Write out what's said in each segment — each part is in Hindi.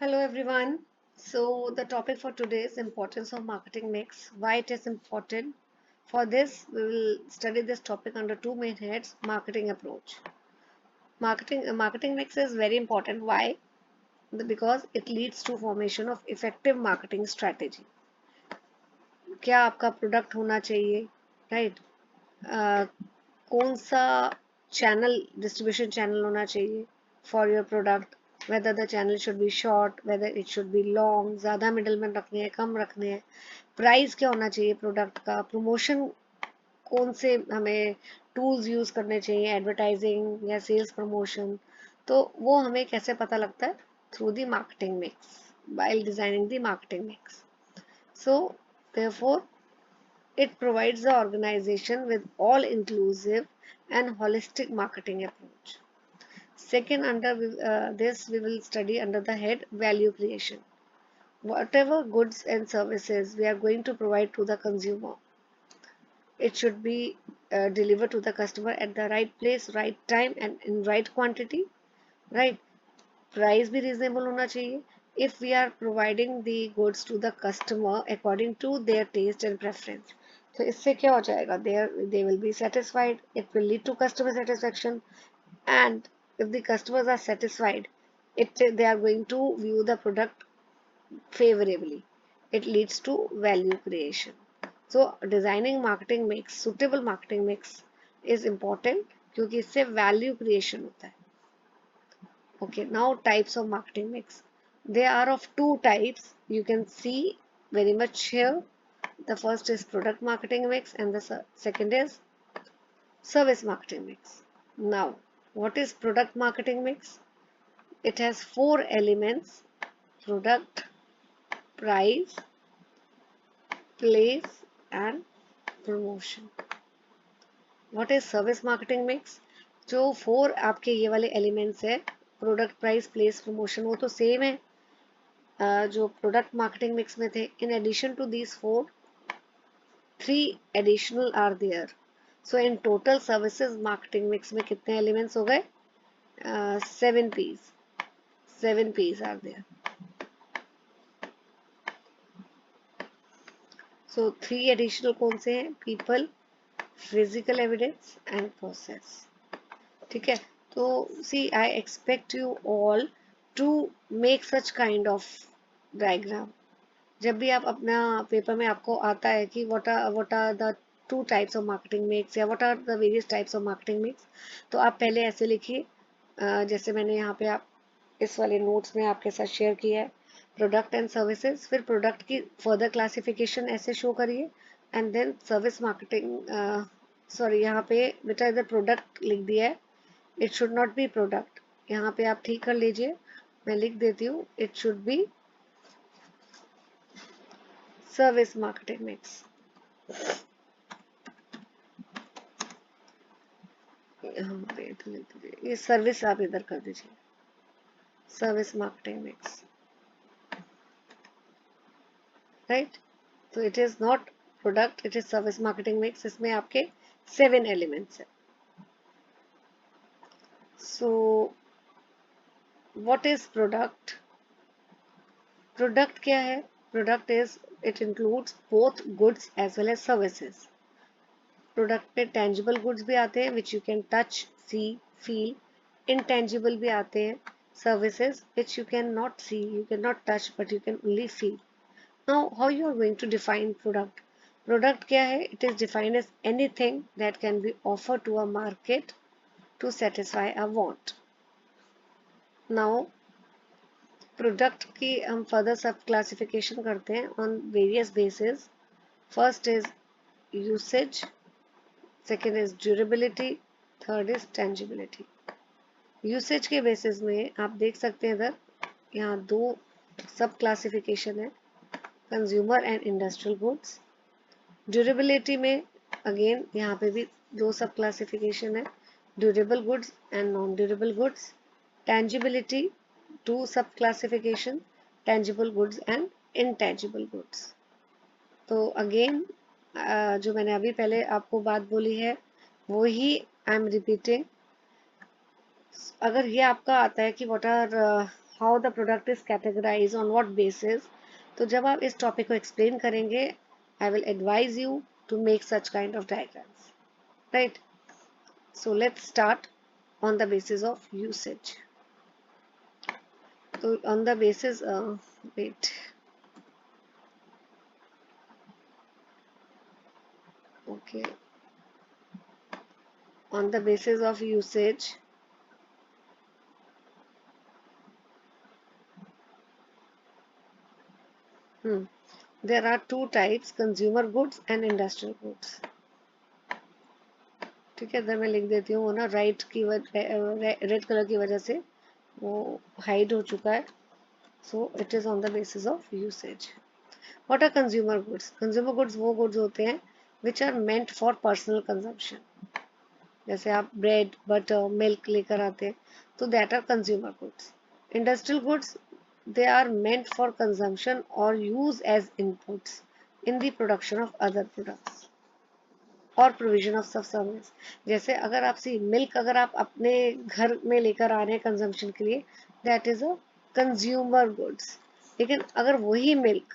Hello everyone. So the topic for today is importance of marketing mix. Why it is important? For this, we will study this topic under two main heads: marketing approach. Marketing mix is very important. Why? Because it leads to formation of effective marketing strategy. क्या आपका प्रोडक्ट होना चाहिए, राइट? कौन सा चैनल, डिस्ट्रीब्यूशन चैनल होना चाहिए for your product, whether the channel should be short, whether it should be long, ज़्यादा मिडलमैन रखने हैं, कम रखने हैं, प्राइस क्या होना चाहिए प्रोडक्ट का, प्रमोशन कौन से हमें टूल्स यूज़ करने चाहिए, एडवर्टाइजिंग या सेल्स प्रमोशन, तो वो हमें कैसे पता लगता है? Through the marketing mix, while designing the marketing mix. So therefore it provides the organization with all-inclusive and holistic marketing approach. Second, under this we will study under the head value creation. Whatever goods and services we are going to provide to the consumer, it should be delivered to the customer at the right place, right time, and in right quantity, right? Price भी reasonable होना चाहिए. If we are providing the goods to the customer according to their taste and preference, तो इससे क्या हो जाएगा? They will be satisfied. It will lead to customer satisfaction, and if the customers are satisfied, they are going to view the product favorably. It leads to value creation. So designing marketing mix, suitable marketing mix is important क्योंकि इससे value creation होता है. Okay, now types of marketing mix. They are of two types. You can see very much here. The first is product marketing mix and the second is service marketing mix. Now, what is product marketing mix? It has four elements: product, price, place and promotion. What is service marketing mix? जो फोर आपके ये वाले एलिमेंट्स है, प्रोडक्ट, प्राइस, प्लेस, प्रमोशन, वो तो सेम है जो प्रोडक्ट मार्केटिंग मिक्स में थे. In addition to these four, three additional are there. So in total services marketing mix में कितने एलिमेंट्स हो गए? 7 P's. 7 P's are there. So three additional कौन से हैं? People, physical evidence and process. ठीक है, तो see I expect you all to make such kind of diagram. जब भी आप अपना पेपर में आपको आता है कि what are the two types of marketing mix या what are the various types of marketing mix, तो आप पहले ऐसे लिखिए जैसे मैंने यहाँ पे आप इस वाले नोट्स में आपके साथ शेयर किया है, प्रोडक्ट एंड सर्विसेज. फिर प्रोडक्ट की फर्दर क्लासिफिकेशन ऐसे शो करिए and then service marketing. Sorry, यहाँ पे बेटा इधर प्रोडक्ट लिख दिया है, it should not be product. यहाँ पे आप ठीक कर लीजिए, मैं लिख देती हूँ, it should be service marketing mix. यहाँ पे इधर लिख दीजिए, ये सर्विस आप इधर कर दीजिए, सर्विस मार्केटिंग मिक्स, राइट? तो it is not product, it is service marketing mix. इसमें आपके 7 एलिमेंट्स है. So what is product? Product क्या है? Product is, it includes both goods as well as services. Product पे टेंजिबल गुड्स भी आते हैं which you can touch, see, feel. Intangible भी आते हैं, services which you can not see, you can not touch, but you can only feel. Now, how you are going to define product? Product क्या है? It is defined as anything that can be offered to a market to satisfy a want. Now, product की हम further सब classification करते हैं on various bases. First is usage, second is durability, third is tangibility. Usage के basis में आप देख सकते हैं इधर, यहाँ दो सब classification है, consumer and industrial goods. Durability में अगेन यहाँ पे भी दो सब क्लासिफिकेशन है, durable goods and non durable goods. Tangibility, two sub classification, tangible goods and intangible goods. तो अगेन जो मैंने अभी पहले आपको बात बोली है वो ही आई एम रिपीटिंग. अगर ये आपका आता है कि what are how the product is categorise on what basis. तो जब आप इस टॉपिक को एक्सप्लेन करेंगे, I will advise you to make such kind of diagrams, right. So let's start on the basis of usage. So on the basis wait okay on the basis of usage, there are two types, consumer goods and industrial goods. ठीक है, इधर मैं लिख देती हूँ, वो ना राइट की रेड कलर की वजह से वो हाइड हो चुका है. So it is on the basis of usage. What are consumer goods? Consumer goods वो गुड्स होते हैं which are meant for personal consumption. जैसे आप ब्रेड, बटर, मिल्क लेकर आते हैं, तो that are consumer goods. Industrial goods, they are meant for consumption or use as inputs in the production of other products और प्रोविजन ऑफ सब सर्विस. जैसे अगर आप सी मिल्क अगर आप अपने घर में लेकर आ रहे हैं कंजम्पशन के लिए, that is a consumer goods. लेकिन अगर वही मिल्क,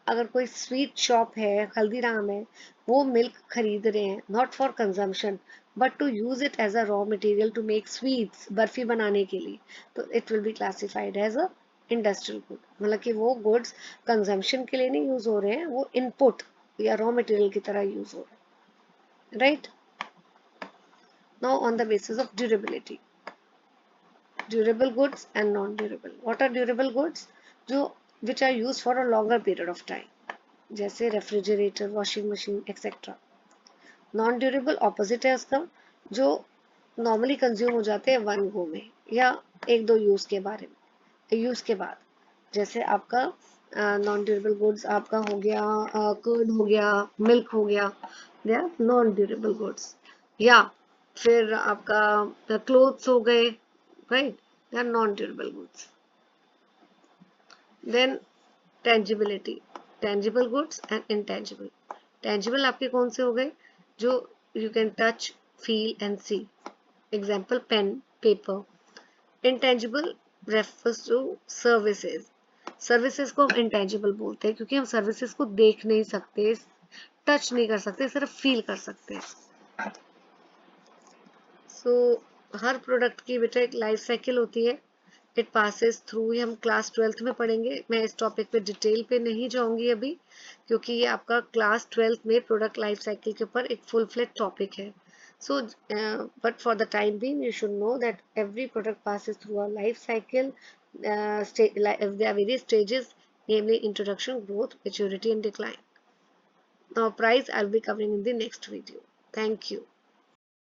अगर कोई स्वीट शॉप है, हल्दीराम है, वो मिल्क खरीद रहे हैं not for consumption but to use it as a raw material to make sweets, barfi बनाने के लिए, तो it will be classified as a industrial good. मतलब कि वो गुड्स कंजम्पशन के लिए नहीं यूज हो रहे हैं, वो इनपुट या रॉ मटेरियल की तरह यूज हो रहे हैं, right. Now on the basis of durability, durable goods and non-durable. What are durable goods? जो which are used for a longer period of time, जैसे refrigerator, washing machine etcetera. Non durable opposite है उसका, जो नॉर्मली कंज्यूम हो जाते हैं वन गो में या एक दो यूज के बारे में, यूज के बाद. जैसे आपका नॉन ड्यूरेबल गुड्स आपका हो गया कर्ड हो गया, मिल्क हो गया, they are non durable goods. या फिर आपका क्लोथ्स हो गए, right, they are non durable goods. Then tangibility, tangible goods and intangible. Tangible आपके कौन से हो गए? जो you can touch, feel and see. Example pen, paper. Intangible refers to services. Services को हम इंटेंजिबल बोलते हैं क्योंकि हम सर्विसेज को देख नहीं सकते, टच नहीं कर सकते, सिर्फ फील कर सकते हैं. सो हर प्रोडक्ट की बेटा एक लाइफ साइकिल होती है, इट पासिस थ्रू. ये हम क्लास 12th में पढ़ेंगे. मैं इस टॉपिक पे डिटेल पे नहीं जाऊंगी अभी, क्योंकि ये आपका क्लास 12th में प्रोडक्ट लाइफ साइकिल के ऊपर एक फुल फ्लेज टॉपिक है. So, but for the time being, you should know that every product passes through a life cycle. There are various stages, namely introduction, growth, maturity, and decline. Now, price I'll be covering in the next video. Thank you.